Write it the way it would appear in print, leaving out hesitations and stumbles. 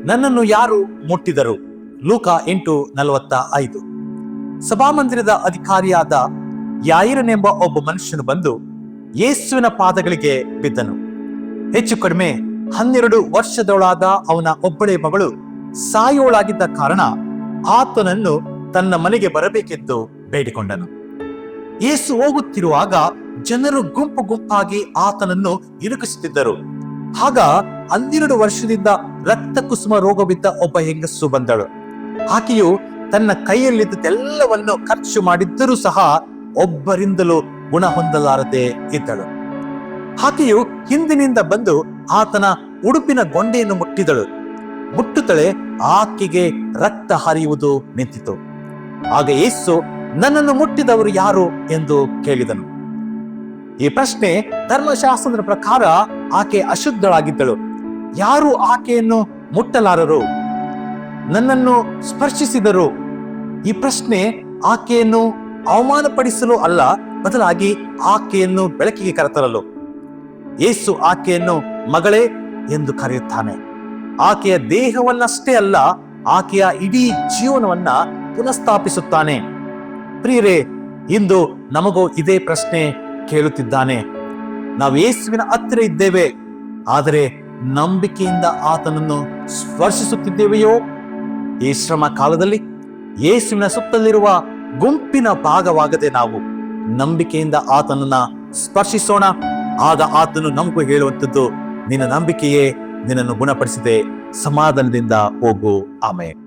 ನನ್ನನ್ನು ಯಾರು ಮುಟ್ಟಿದರು? ಲೂಕ 8:45. ಸಭಾಮಂದಿರದ ಅಧಿಕಾರಿಯಾದ ಯಾಯಿರನೆಂಬ ಒಬ್ಬ ಮನುಷ್ಯನು ಬಂದು ಯೇಸುವಿನ ಪಾದಗಳಿಗೆ ಬಿದ್ದನು. ಹೆಚ್ಚು ಕಡಿಮೆ 12 ವರ್ಷದವಳಾದ ಅವನ ಒಬ್ಬಳೇ ಮಗಳು ಸಾಯೋಳಾಗಿದ್ದ ಕಾರಣ ಆತನನ್ನು ತನ್ನ ಮನೆಗೆ ಬರಬೇಕೆಂದು ಬೇಡಿಕೊಂಡನು. ಯೇಸು ಹೋಗುತ್ತಿರುವಾಗ ಜನರು ಗುಂಪು ಗುಂಪಾಗಿ ಆತನನ್ನು ಇರುಕಿಸುತ್ತಿದ್ದರು. ಆಗ 12 ವರ್ಷದಿಂದ ರಕ್ತ ಕುಸುಮ ರೋಗವಿದ್ದ ಒಬ್ಬ ಹೆಂಗಸು ಬಂದಳು. ಆಕೆಯು ತನ್ನ ಕೈಯಲ್ಲಿದ್ದೆಲ್ಲವನ್ನು ಖರ್ಚು ಮಾಡಿದ್ದರೂ ಸಹ ಒಬ್ಬರಿಂದಲೂ ಗುಣ ಹೊಂದಲಾರದೆ ಇದ್ದಳು. ಆಕೆಯು ಹಿಂದಿನಿಂದ ಬಂದು ಆತನ ಉಡುಪಿನ ಗೊಂಡೆಯನ್ನು ಮುಟ್ಟಿದಳು. ಮುಟ್ಟುತ್ತಲೇ ಆಕೆಗೆ ರಕ್ತ ಹರಿಯುವುದು ನಿಂತಿತು. ಆಗ ಯೇಸು, ನನ್ನನ್ನು ಮುಟ್ಟಿದವರು ಯಾರು ಎಂದು ಕೇಳಿದನು. ಈ ಪ್ರಶ್ನೆ ಧರ್ಮಶಾಸ್ತ್ರದ ಪ್ರಕಾರ ಆಕೆ ಅಶುದ್ಧಳಾಗಿದ್ದಳು. ಯಾರು ಆಕೆಯನ್ನು ಮುಟ್ಟಲಾರರು? ನನ್ನನ್ನು ಸ್ಪರ್ಶಿಸಿದರು. ಈ ಪ್ರಶ್ನೆ ಆಕೆಯನ್ನು ಅವಮಾನಪಡಿಸಲು ಅಲ್ಲ, ಬದಲಾಗಿ ಆಕೆಯನ್ನು ಬೆಳಕಿಗೆ ಕರೆತರಲು. ಯೇಸು ಆಕೆಯನ್ನು ಮಗಳೇ ಎಂದು ಕರೆಯುತ್ತಾನೆ. ಆಕೆಯ ದೇಹವನ್ನಷ್ಟೇ ಅಲ್ಲ, ಆಕೆಯ ಇಡೀ ಜೀವನವನ್ನ ಪುನಃಸ್ಥಾಪಿಸುತ್ತಾನೆ. ಪ್ರಿಯರೇ, ಇಂದು ನಮಗೂ ಇದೇ ಪ್ರಶ್ನೆ ಕೇಳುತ್ತಿದ್ದಾನೆ. ನಾವು ಯೇಸುವಿನ ಹತ್ತಿರ ಇದ್ದೇವೆ, ಆದರೆ ನಂಬಿಕೆಯಿಂದ ಆತನನ್ನು ಸ್ಪರ್ಶಿಸುತ್ತಿದ್ದೇವೆಯೋ? ಈ ಶ್ರಮ ಕಾಲದಲ್ಲಿ ಯೇಸುವಿನ ಸುತ್ತಲಿರುವ ಗುಂಪಿನ ಭಾಗವಾಗದೆ ನಾವು ನಂಬಿಕೆಯಿಂದ ಆತನನ್ನ ಸ್ಪರ್ಶಿಸೋಣ. ಆಗ ಆತನು ನಮಗೂ ಹೇಳುವಂಥದ್ದು, ನಿನ್ನ ನಂಬಿಕೆಯೇ ನಿನ್ನನ್ನು ಗುಣಪಡಿಸಿದೆ, ಸಮಾಧಾನದಿಂದ ಹೋಗು. ಆಮೆನ್.